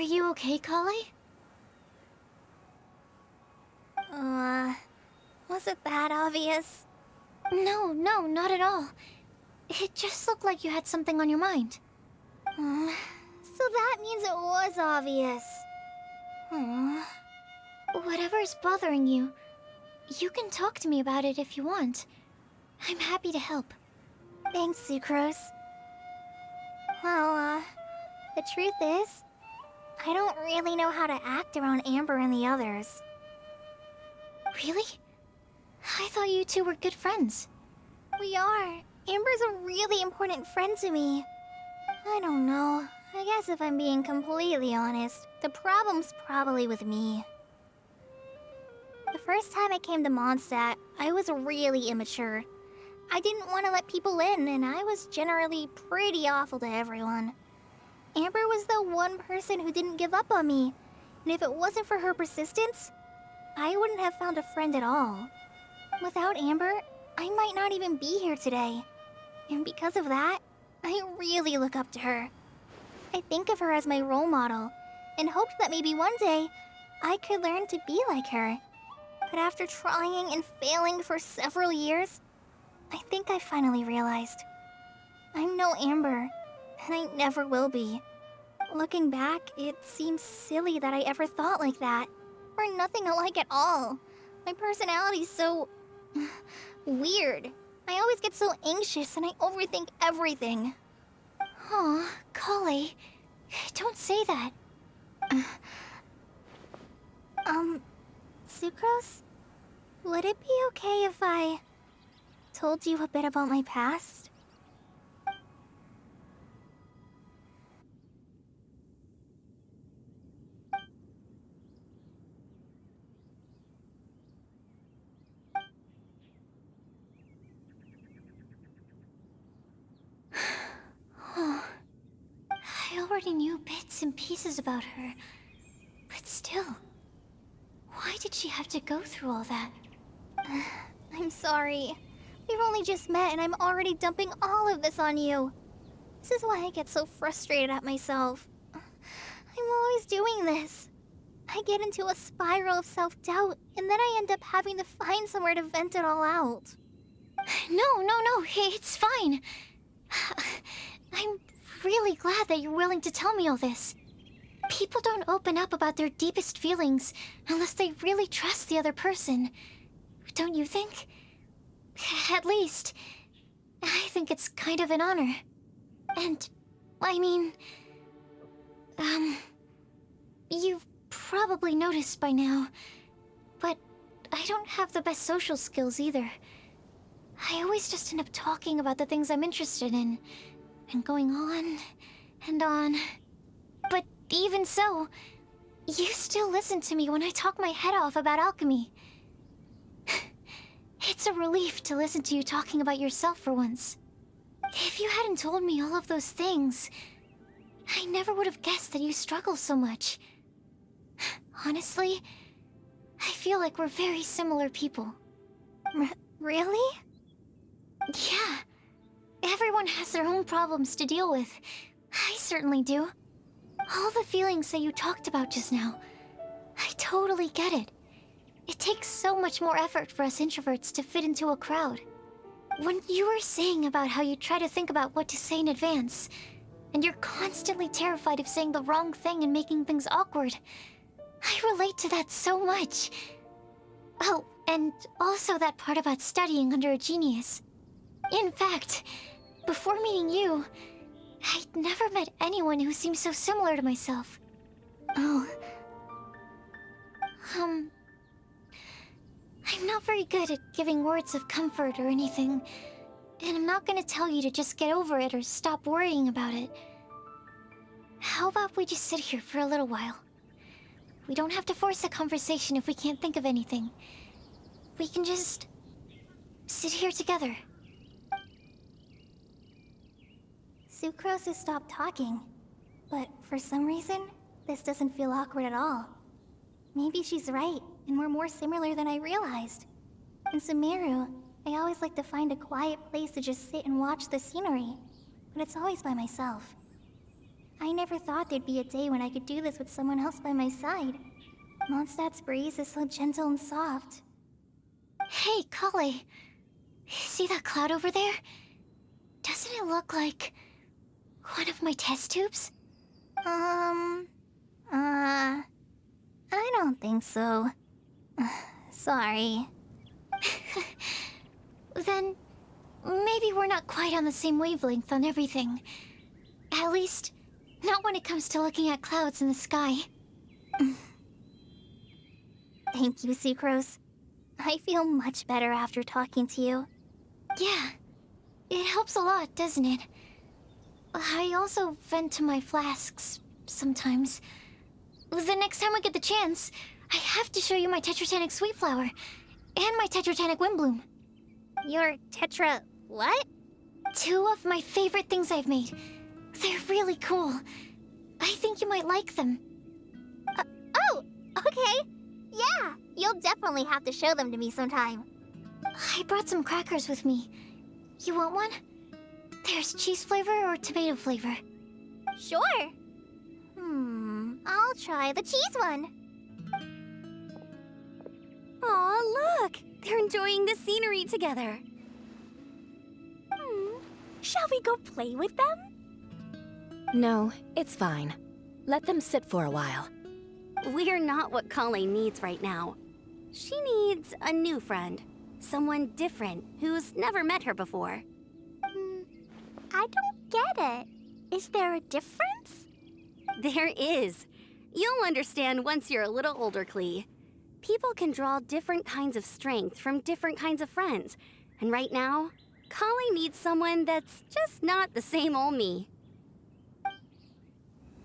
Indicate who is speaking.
Speaker 1: you okay, Collei?
Speaker 2: Was it that obvious?
Speaker 1: No, not at all. It just looked like you had something on your mind.
Speaker 2: So that means it was obvious.
Speaker 1: Whatever's bothering you, you can talk to me about it if you want. I'm happy to help.
Speaker 2: Thanks, Sucrose. Well, the truth is, I don't really know how to act around Amber and the others.
Speaker 1: Really? I thought you two were good friends.
Speaker 2: We are. Amber's a really important friend to me. I don't know. I guess if I'm being completely honest, the problem's probably with me. The first time I came to Mondstadt, I was really immature. I didn't want to let people in, and I was generally pretty awful to everyone. Amber was the one person who didn't give up on me, and if it wasn't for her persistence, I wouldn't have found a friend at all. Without Amber, I might not even be here today. And because of that, I really look up to her. I think of her as my role model, and hoped that maybe one day, I could learn to be like her. But after trying and failing for several years, I think I finally realized. I'm no Amber, and I never will be. Looking back, it seems silly that I ever thought like that. We're nothing alike at all. My personality's so... weird. I always get so anxious and I overthink everything.
Speaker 1: Aw, Collei, don't say that.
Speaker 2: Sucrose? Would it be okay if I told you a bit about my past?
Speaker 1: I already knew bits and pieces about her. But still, why did she have to go through all that?
Speaker 2: I'm sorry. We've only just met and I'm already dumping all of this on you. This is why I get so frustrated at myself. I'm always doing this. I get into a spiral of self-doubt, and then I end up having to find somewhere to vent it all out.
Speaker 1: No, it's fine. I'm really glad that you're willing to tell me all this. People don't open up about their deepest feelings unless they really trust the other person. Don't you think? At least, I think it's kind of an honor. And, I mean... You've probably noticed by now, but I don't have the best social skills either. I always just end up talking about the things I'm interested in, and going on and on. But even so, you still listen to me when I talk my head off about alchemy. It's a relief to listen to you talking about yourself for once. If you hadn't told me all of those things, I never would have guessed that you struggle so much. Honestly, I feel like we're very similar people.
Speaker 2: Really?
Speaker 1: Yeah. Everyone has their own problems to deal with. I certainly do. All the feelings that you talked about just now, I totally get it. It takes so much more effort for us introverts to fit into a crowd. When you were saying about how you try to think about what to say in advance, and you're constantly terrified of saying the wrong thing and making things awkward, I relate to that so much. Oh, and also that part about studying under a genius. In fact, before meeting you, I'd never met anyone who seemed so similar to myself.
Speaker 2: Oh.
Speaker 1: I'm not very good at giving words of comfort or anything, and I'm not gonna tell you to just get over it or stop worrying about it. How about we just sit here for a little while? We don't have to force a conversation if we can't think of anything. We can just sit here together.
Speaker 2: Sucrose has stopped talking, but for some reason, this doesn't feel awkward at all. Maybe she's right, and we're more similar than I realized. In Sumeru, I always like to find a quiet place to just sit and watch the scenery, but it's always by myself. I never thought there'd be a day when I could do this with someone else by my side. Mondstadt's breeze is so gentle and soft.
Speaker 1: Hey, Collei. See that cloud over there? Doesn't it look like one of my test tubes?
Speaker 2: I don't think so. Sorry.
Speaker 1: Then maybe we're not quite on the same wavelength on everything. At least, not when it comes to looking at clouds in the sky.
Speaker 2: Thank you, Sucrose. I feel much better after talking to you.
Speaker 1: Yeah, it helps a lot, doesn't it? I also vent to my flasks sometimes. The next time I get the chance, I have to show you my Tetratanic Sweet Flower and my Tetratanic Windblume.
Speaker 2: Your tetra... what?
Speaker 1: 2 of my favorite things I've made. They're really cool. I think you might like them.
Speaker 2: Oh, okay. Yeah, you'll definitely have to show them to me sometime.
Speaker 1: I brought some crackers with me. You want one? There's cheese flavor or tomato flavor.
Speaker 2: Sure. I'll try the cheese one.
Speaker 3: Aw, look! They're enjoying the scenery together. Shall we go play with them?
Speaker 4: No, it's fine. Let them sit for a while.
Speaker 3: We're not what Collei needs right now. She needs a new friend. Someone different, who's never met her before.
Speaker 2: I don't get it. Is there a difference?
Speaker 3: There is. You'll understand once you're a little older, Collei. People can draw different kinds of strength from different kinds of friends. And right now, Collei needs someone that's just not the same old me.